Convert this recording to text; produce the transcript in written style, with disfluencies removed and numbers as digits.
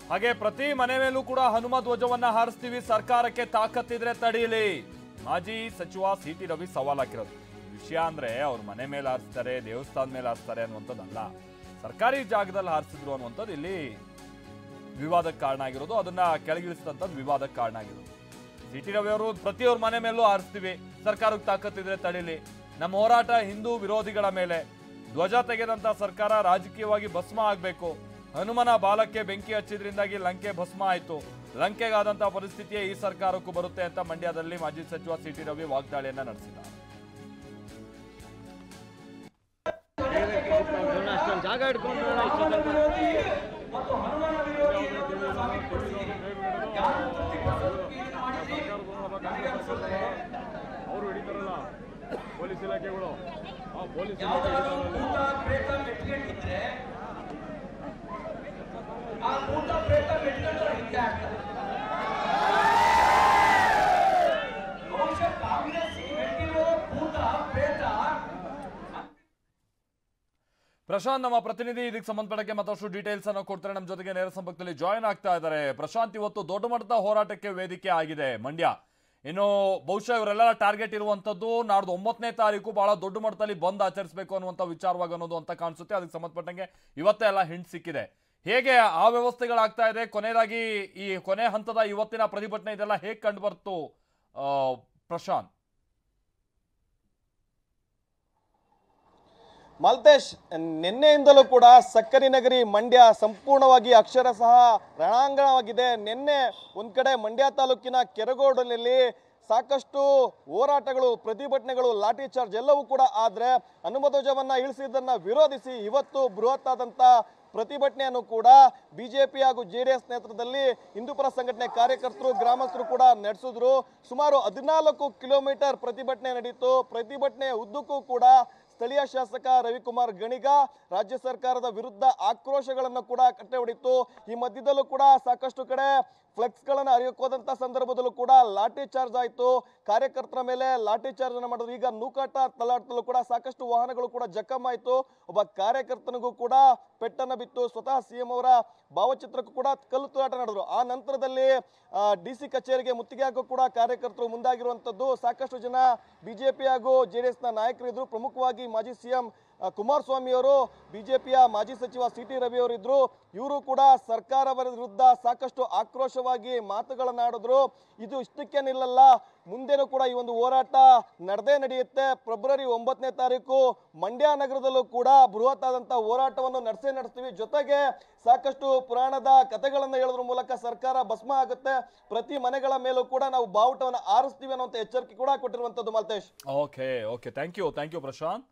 ಹಾಗೆ ಪ್ರತಿ ಮನೆ ಮೇಲೂ ಕೂಡ ಹನುಮ ಧ್ವಜವನ್ನ ಹಾರಿಸ್ತೀವಿ, ಸರ್ಕಾರಕ್ಕೆ ತಾಕತ್ತಿದ್ರೆ ತಡೀಲಿ. ಮಾಜಿ ಸಚಿವ ಸಿ.ಟಿ. ರವಿ ಸವಾಲ್ ಹಾಕಿರೋದು. ವಿಷಯ ಅಂದ್ರೆ ಅವ್ರ ಮನೆ ಮೇಲೆ ಹಾರಿಸ್ತಾರೆ, ದೇವಸ್ಥಾನದ ಮೇಲೆ ಹಾರಿಸ್ತಾರೆ ಅನ್ನುವಂಥದ್ದಲ್ಲ, ಸರ್ಕಾರಿ ಜಾಗದಲ್ಲಿ ಹಾರಿಸಿದ್ರು ಅನ್ನುವಂಥದ್ದು ಇಲ್ಲಿ ವಿವಾದಕ್ಕೆ ಕಾರಣ ಆಗಿರೋದು. ಅದನ್ನ ಕೆಳಗಿಳಿಸಿದಂಥದ್ದು ವಿವಾದಕ್ಕೆ ಕಾರಣ ಆಗಿರೋದು. ಸಿ.ಟಿ. ರವಿ ಅವರು ಪ್ರತಿಯೊಬ್ಬರ ಮನೆ ಮೇಲೂ ಹಾರಿಸ್ತೀವಿ, ಸರ್ಕಾರಕ್ಕೆ ತಾಕತ್ತಿದ್ರೆ ತಡೀಲಿ. ನಮ್ಮ ಹೋರಾಟ ಹಿಂದೂ ವಿರೋಧಿಗಳ ಮೇಲೆ. ಧ್ವಜ ತೆಗೆದಂತ ಸರ್ಕಾರ ರಾಜಕೀಯವಾಗಿ ಭಸ್ಮ ಆಗ್ಬೇಕು. ಹನುಮನ ಬಾಲಕ್ಕೆ ಬೆಂಕಿ ಹಚ್ಚಿದ್ರಿಂದಾಗಿ ಲಂಕೆ ಭಸ್ಮ ಆಯ್ತು. ಲಂಕೆಗಾದಂತಹ ಪರಿಸ್ಥಿತಿಯೇ ಈ ಸರ್ಕಾರಕ್ಕೂ ಬರುತ್ತೆ ಅಂತ ಮಂಡ್ಯದಲ್ಲಿ ಮಾಜಿ ಸಚಿವ ಸಿ.ಟಿ. ರವಿ ವಾಗ್ದಾಳಿಯನ್ನ ನಡೆಸಿದ್ದಾರೆ. ಅವರು ಹಿಡಿತಾರಲ್ಲ ಪೊಲೀಸ್ ಇಲಾಖೆಗಳು, ಆ ಪೊಲೀಸ್ ಪ್ರಶಾಂತ್ ನಮ್ಮ ಪ್ರತಿನಿಧಿ ಇದಕ್ಕೆ ಸಂಬಂಧಪಟ್ಟಕ್ಕೆ ಮತ್ತಷ್ಟು ಡೀಟೇಲ್ಸ್ ಅನ್ನು ಕೊಡ್ತಾರೆ. ನಮ್ಮ ಜೊತೆಗೆ ನೇರ ಸಂಪರ್ಕದಲ್ಲಿ ಜಾಯಿನ್ ಆಗ್ತಾ ಇದ್ದಾರೆ. ಪ್ರಶಾಂತ್, ಇವತ್ತು ದೊಡ್ಡ ಮಟ್ಟದ ಹೋರಾಟಕ್ಕೆ ವೇದಿಕೆ ಆಗಿದೆ ಮಂಡ್ಯ. ಇನ್ನು ಬಹುಶಃ ಇವರೆಲ್ಲ ಟಾರ್ಗೆಟ್ ಇರುವಂತದ್ದು ನಾಡ್ದು 9ನೇ ತಾರೀಕು ಬಹಳ ದೊಡ್ಡ ಮಟ್ಟದಲ್ಲಿ ಬಂದ್ ಆಚರಿಸಬೇಕು ಅನ್ನುವಂಥ ವಿಚಾರವಾಗಿ ಅನ್ನೋದು ಅಂತ ಕಾಣಿಸುತ್ತೆ. ಅದಕ್ಕೆ ಸಂಬಂಧಪಟ್ಟಂಗೆ ಇವತ್ತೇ ಎಲ್ಲ ಹಿಂಟ್ ಸಿಕ್ಕಿದೆ. ಹೇಗೆ ಆ ವ್ಯವಸ್ಥೆಗಳಾಗ್ತಾ ಇದೆ? ಕೊನೆಯದಾಗಿ ಈ ಕೊನೆ ಹಂತದ ಇವತ್ತಿನ ಪ್ರತಿಭಟನೆ ಇದೆಲ್ಲ ಹೇಗೆ ಕಂಡು ಬರ್ತು ಪ್ರಶಾಂತ್? ಮಾಲ್ತೇಶ್, ನಿನ್ನೆಯಿಂದಲೂ ಕೂಡ ಸಕ್ಕರೆ ನಗರಿ ಮಂಡ್ಯ ಸಂಪೂರ್ಣವಾಗಿ ಅಕ್ಷರಶಃ ರಣಾಂಗಣವಾಗಿದೆ. ನಿನ್ನೆ ಒಂದ್ ಕಡೆ ಮಂಡ್ಯ ತಾಲೂಕಿನ ಕೆರಗೋಡಿನಲ್ಲಿ ಸಾಕಷ್ಟು ಹೋರಾಟಗಳು, ಪ್ರತಿಭಟನೆಗಳು, ಲಾಠಿ ಚಾರ್ಜ್ ಎಲ್ಲವೂ ಕೂಡ ಆದ್ರೆ ಹನುಮಧ್ವಜವನ್ನ ಇಳಿಸಿದ್ದನ್ನ ವಿರೋಧಿಸಿ ಇವತ್ತು ಬೃಹತ್ ಆದಂತ ಪ್ರತಿಭಟನೆಯನ್ನು ಕೂಡ ಬಿಜೆಪಿ ಹಾಗೂ ಜೆಡಿಎಸ್ ನೇತೃತ್ವದಲ್ಲಿ ಹಿಂದೂಪರ ಸಂಘಟನೆ ಕಾರ್ಯಕರ್ತರು, ಗ್ರಾಮಸ್ಥರು ಕೂಡ ನಡೆಸಿದ್ರು. ಸುಮಾರು 14 ಕಿಲೋಮೀಟರ್ ಪ್ರತಿಭಟನೆ ನಡೀತು. ಪ್ರತಿಭಟನೆ ಉದ್ದಕ್ಕೂ ಕೂಡ ಸ್ಥಳೀಯ ಶಾಸಕ ರವಿಕುಮಾರ್ ಗಣಿಗ ರಾಜ್ಯ ಸರ್ಕಾರದ ವಿರುದ್ಧ ಆಕ್ರೋಶಗಳನ್ನು ಕೂಡ ಕಟ್ಟೆ ಹೊಡಿತು. ಈ ಮಧ್ಯದಲ್ಲೂ ಕೂಡ ಸಾಕಷ್ಟು ಕಡೆ ಫ್ಲೆಕ್ಸ್ ಗಳನ್ನ ಹರಿಯೋಕೋದಂತ ಸಂದರ್ಭದಲ್ಲೂ ಕೂಡ ಲಾಠಿ ಚಾರ್ಜ್ ಆಯ್ತು. ಕಾರ್ಯಕರ್ತರ ಮೇಲೆ ಲಾಠಿ ಚಾರ್ಜ್ ಅನ್ನು ಮಾಡಿದ್ರು. ಈಗ ನೂಕಾಟ ತಲಾಟದಲ್ಲೂ ಕೂಡ ಸಾಕಷ್ಟು ವಾಹನಗಳು ಕೂಡ ಜಖಮ್ ಆಯ್ತು. ಒಬ್ಬ ಕಾರ್ಯಕರ್ತನಿಗೂ ಕೂಡ ಪೆಟ್ಟನ್ನು ಬಿತ್ತು. ಸ್ವತಃ ಸಿಎಂ ಅವರ ಭಾವಚಿತ್ರಕ್ಕೂ ಕೂಡ ಕಲ್ಲು ತೂರಾಟ ನಡೆದ್ರು. ಆ ನಂತರದಲ್ಲಿ ಡಿಸಿ ಕಚೇರಿಗೆ ಮುತ್ತಿಗೆ ಹಾಕೋ ಕೂಡ ಕಾರ್ಯಕರ್ತರು ಮುಂದಾಗಿರುವಂತದ್ದು. ಸಾಕಷ್ಟು ಜನ ಬಿಜೆಪಿ ಹಾಗೂ ಜೆಡಿಎಸ್ ನ ನಾಯಕರಿದ್ರು. ಪ್ರಮುಖವಾಗಿ ಮಾಜಿ ಸಿಎಂ ಕುಮಾರಸ್ವಾಮಿ ಅವರು, ಬಿಜೆಪಿಯ ಮಾಜಿ ಸಚಿವ ಸಿ.ಟಿ. ರವಿ ಅವರು ಇದ್ರು. ಇವರು ಕೂಡ ಸರ್ಕಾರದ ವಿರುದ್ಧ ಸಾಕಷ್ಟು ಆಕ್ರೋಶವಾಗಿ ಮಾತುಗಳನ್ನಾಡಿದ್ರು. ಇದು ಇಷ್ಟಕ್ಕೆ ನಿಲ್ಲಲ್ಲ, ಮುಂದೆನೂ ಕೂಡ ಈ ಒಂದು ಹೋರಾಟ ನಡೆದೇ ನಡೆಯುತ್ತೆ. ಫೆಬ್ರವರಿ 9ನೇ ತಾರೀಕು ಮಂಡ್ಯ ನಗರದಲ್ಲೂ ಕೂಡ ಬೃಹತ್ ಆದಂತಹ ಹೋರಾಟವನ್ನು ನಡೆಸ್ತೀವಿ. ಜೊತೆಗೆ ಸಾಕಷ್ಟು ಪುರಾಣದ ಕಥೆಗಳನ್ನ ಹೇಳೋದ್ರ ಮೂಲಕ ಸರ್ಕಾರ ಭಸ್ಮ ಆಗುತ್ತೆ, ಪ್ರತಿ ಮನೆಗಳ ಮೇಲೂ ಕೂಡ ನಾವು ಬಾವುಟವನ್ನು ಆರಿಸ್ತೀವಿ ಅನ್ನುವಂತ ಎಚ್ಚರಿಕೆ ಕೂಡ ಕೊಟ್ಟಿರುವಂತದ್ದು. Maltesh, okay thank you Prashant.